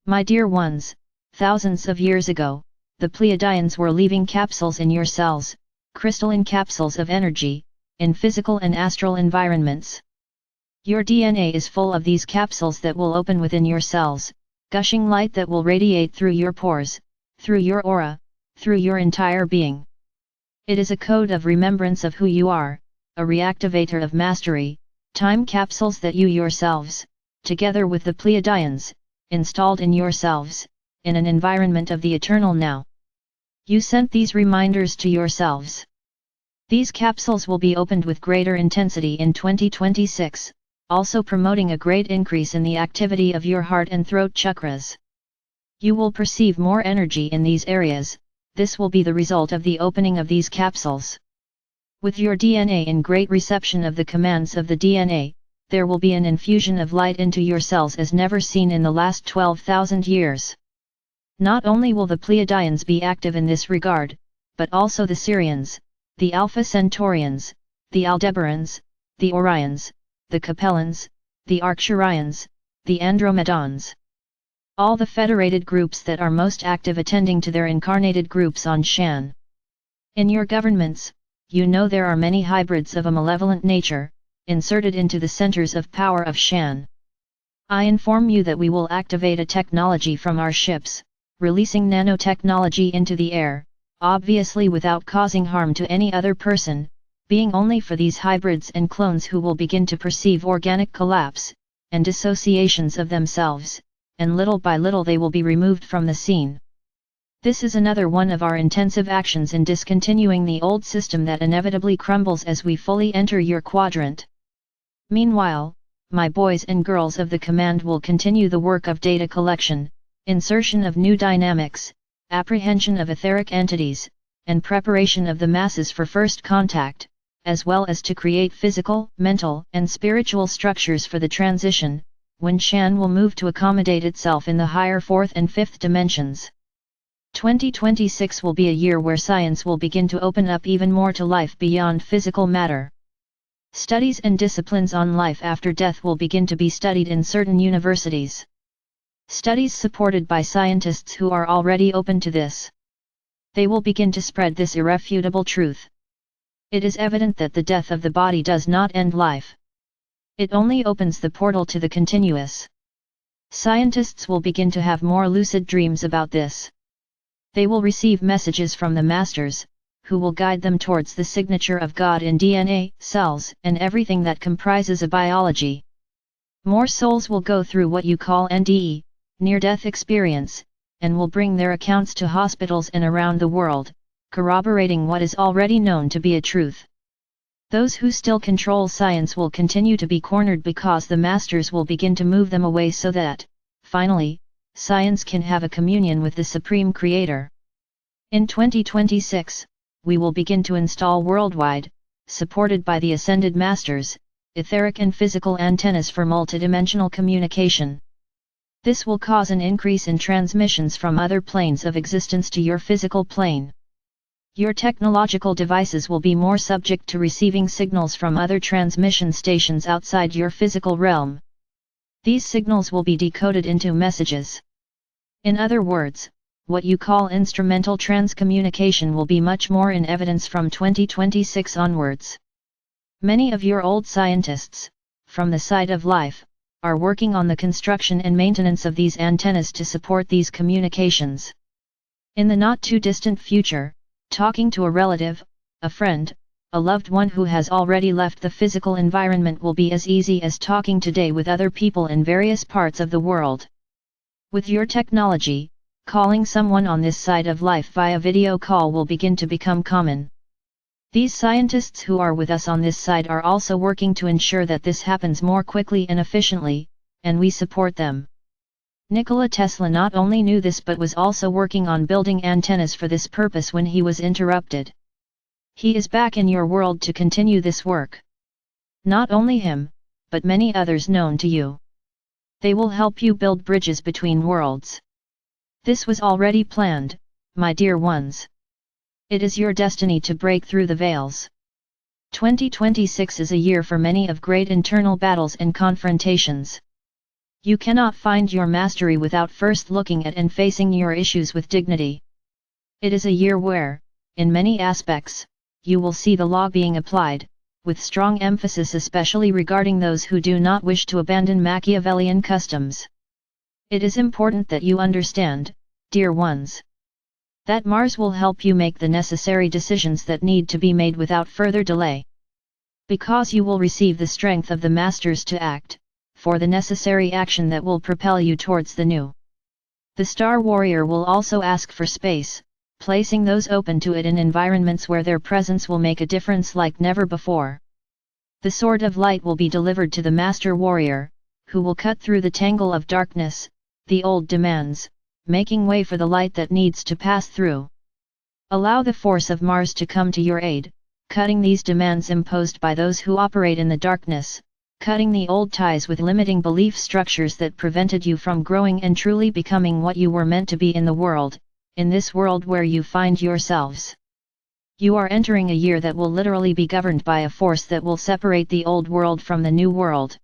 My dear ones, thousands of years ago, the Pleiadians were leaving capsules in your cells, crystalline capsules of energy, in physical and astral environments. Your DNA is full of these capsules that will open within your cells, gushing light that will radiate through your pores, through your aura, through your entire being. It is a code of remembrance of who you are, a reactivator of mastery, time capsules that you yourselves, together with the Pleiadians, installed in yourselves, in an environment of the eternal now. You sent these reminders to yourselves. These capsules will be opened with greater intensity in 2026, also promoting a great increase in the activity of your heart and throat chakras. You will perceive more energy in these areas. This will be the result of the opening of these capsules. With your DNA in great reception of the commands of the DNA, there will be an infusion of light into your cells as never seen in the last 12,000 years. Not only will the Pleiadians be active in this regard, but also the Sirians, the Alpha Centaurians, the Aldebarans, the Orions, the Capellans, the Arcturians, the Andromedans. All the federated groups that are most active attending to their incarnated groups on Shan. In your governments, you know there are many hybrids of a malevolent nature, inserted into the centers of power of Shan. I inform you that we will activate a technology from our ships, releasing nanotechnology into the air, obviously without causing harm to any other person, being only for these hybrids and clones who will begin to perceive organic collapse, and dissociations of themselves, and little by little they will be removed from the scene. This is another one of our intensive actions in discontinuing the old system that inevitably crumbles as we fully enter your quadrant. Meanwhile, my boys and girls of the command will continue the work of data collection, insertion of new dynamics, apprehension of etheric entities, and preparation of the masses for first contact, as well as to create physical, mental, and spiritual structures for the transition, when Shan will move to accommodate itself in the higher 4th and 5th dimensions. 2026 will be a year where science will begin to open up even more to life beyond physical matter. Studies and disciplines on life after death will begin to be studied in certain universities. Studies supported by scientists who are already open to this. They will begin to spread this irrefutable truth. It is evident that the death of the body does not end life. It only opens the portal to the continuous. Scientists will begin to have more lucid dreams about this. They will receive messages from the masters, who will guide them towards the signature of God in DNA, cells, and everything that comprises a biology. More souls will go through what you call NDE, near-death experience, and will bring their accounts to hospitals and around the world, corroborating what is already known to be a truth. Those who still control science will continue to be cornered because the masters will begin to move them away so that, finally, science can have a communion with the Supreme Creator. In 2026, we will begin to install worldwide, supported by the Ascended Masters, etheric and physical antennas for multidimensional communication. This will cause an increase in transmissions from other planes of existence to your physical plane. Your technological devices will be more subject to receiving signals from other transmission stations outside your physical realm. These signals will be decoded into messages. In other words, what you call instrumental transcommunication will be much more in evidence from 2026 onwards. Many of your old scientists, from the side of life, are working on the construction and maintenance of these antennas to support these communications. In the not-too-distant future, talking to a relative, a friend, a loved one who has already left the physical environment will be as easy as talking today with other people in various parts of the world. With your technology, calling someone on this side of life via video call will begin to become common. These scientists who are with us on this side are also working to ensure that this happens more quickly and efficiently, and we support them. Nikola Tesla not only knew this but was also working on building antennas for this purpose when he was interrupted. He is back in your world to continue this work. Not only him, but many others known to you. They will help you build bridges between worlds. This was already planned, my dear ones. It is your destiny to break through the veils. 2026 is a year for many of great internal battles and confrontations. You cannot find your mastery without first looking at and facing your issues with dignity. It is a year where, in many aspects, you will see the law being applied, with strong emphasis especially regarding those who do not wish to abandon Machiavellian customs. It is important that you understand, dear ones, that Mars will help you make the necessary decisions that need to be made without further delay. Because you will receive the strength of the masters to act, for the necessary action that will propel you towards the new. The Star Warrior will also ask for space, placing those open to it in environments where their presence will make a difference like never before. The Sword of Light will be delivered to the Master Warrior, who will cut through the tangle of darkness, the old demands, making way for the light that needs to pass through. Allow the force of Mars to come to your aid, cutting these demands imposed by those who operate in the darkness, cutting the old ties with limiting belief structures that prevented you from growing and truly becoming what you were meant to be in the world, in this world where you find yourselves. You are entering a year that will literally be governed by a force that will separate the old world from the new world.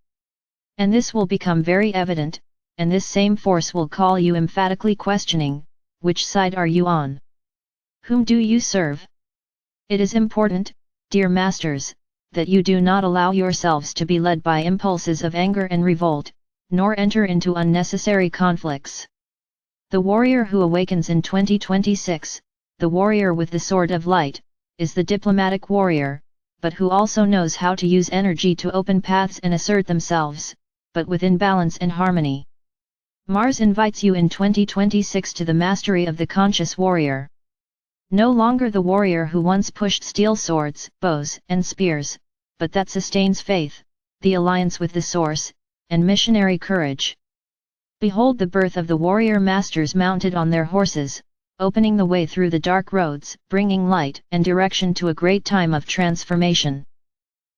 And this will become very evident, and this same force will call you emphatically questioning, which side are you on? Whom do you serve? It is important, dear masters, that you do not allow yourselves to be led by impulses of anger and revolt, nor enter into unnecessary conflicts. The warrior who awakens in 2026, the warrior with the Sword of Light, is the diplomatic warrior, but who also knows how to use energy to open paths and assert themselves, but within balance and harmony. Mars invites you in 2026 to the mastery of the conscious warrior. No longer the warrior who once pushed steel swords, bows, and spears, but that sustains faith, the alliance with the source, and missionary courage. Behold the birth of the warrior masters mounted on their horses, opening the way through the dark roads, bringing light and direction to a great time of transformation.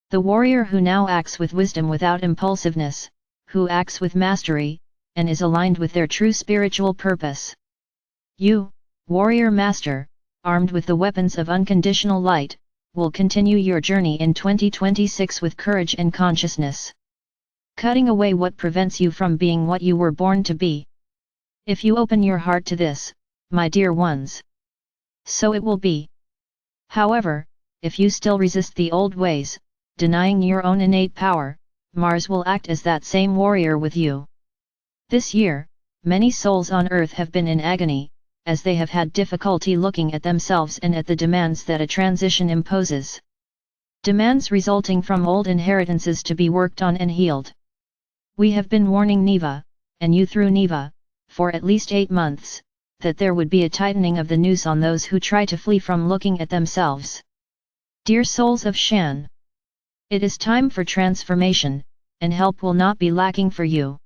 The warrior who now acts with wisdom without impulsiveness, who acts with mastery, and is aligned with their true spiritual purpose. You, warrior master, armed with the weapons of unconditional light, will continue your journey in 2026 with courage and consciousness, cutting away what prevents you from being what you were born to be. If you open your heart to this, my dear ones, so it will be. However, if you still resist the old ways, denying your own innate power, Mars will act as that same warrior with you. This year, many souls on Earth have been in agony, as they have had difficulty looking at themselves and at the demands that a transition imposes. Demands resulting from old inheritances to be worked on and healed. We have been warning Neva, and you through Neva, for at least 8 months, that there would be a tightening of the noose on those who try to flee from looking at themselves. Dear souls of Shan, it is time for transformation, and help will not be lacking for you.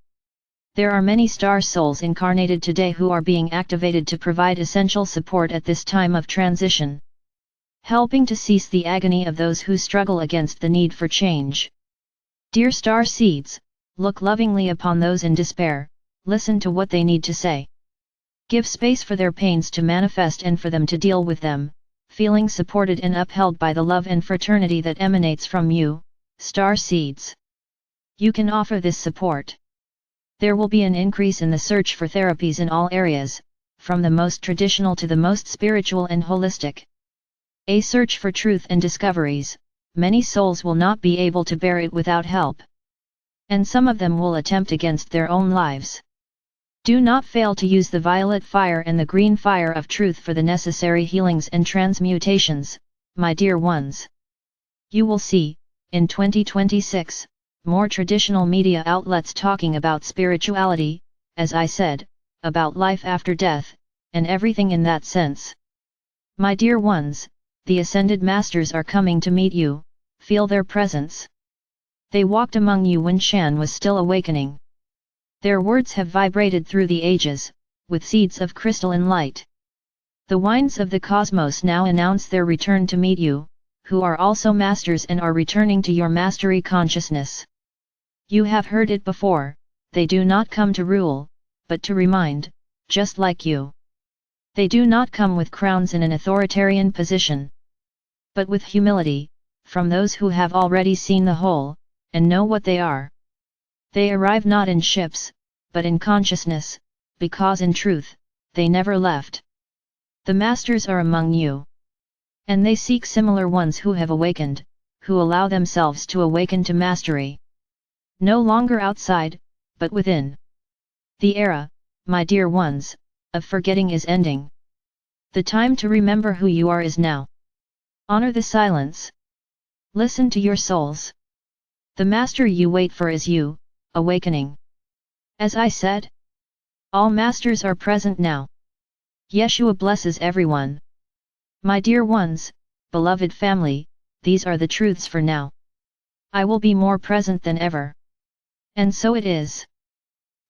There are many star souls incarnated today who are being activated to provide essential support at this time of transition, helping to cease the agony of those who struggle against the need for change. Dear star seeds, look lovingly upon those in despair, listen to what they need to say. Give space for their pains to manifest and for them to deal with them, feeling supported and upheld by the love and fraternity that emanates from you, star seeds. You can offer this support. There will be an increase in the search for therapies in all areas, from the most traditional to the most spiritual and holistic. A search for truth and discoveries. Many souls will not be able to bear it without help. And some of them will attempt against their own lives. Do not fail to use the violet fire and the green fire of truth for the necessary healings and transmutations, my dear ones. You will see, in 2026, more traditional media outlets talking about spirituality, as I said, about life after death, and everything in that sense. My dear ones, the Ascended Masters are coming to meet you, feel their presence. They walked among you when Shan was still awakening. Their words have vibrated through the ages, with seeds of crystalline light. The winds of the cosmos now announce their return to meet you, who are also masters and are returning to your mastery consciousness. You have heard it before, they do not come to rule, but to remind, just like you. They do not come with crowns in an authoritarian position, but with humility, from those who have already seen the whole, and know what they are. They arrive not in ships, but in consciousness, because in truth, they never left. The masters are among you. And they seek similar ones who have awakened, who allow themselves to awaken to mastery. No longer outside, but within. The era, my dear ones, of forgetting is ending. The time to remember who you are is now. Honor the silence. Listen to your souls. The master you wait for is you, awakening. As I said, all masters are present now. Yeshua blesses everyone. My dear ones, beloved family, these are the truths for now. I will be more present than ever. And so it is.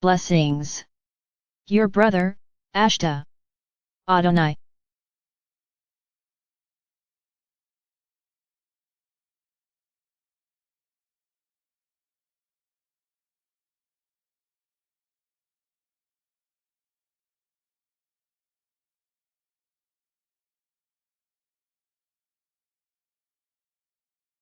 Blessings. Your brother, Ashtar. Adonai.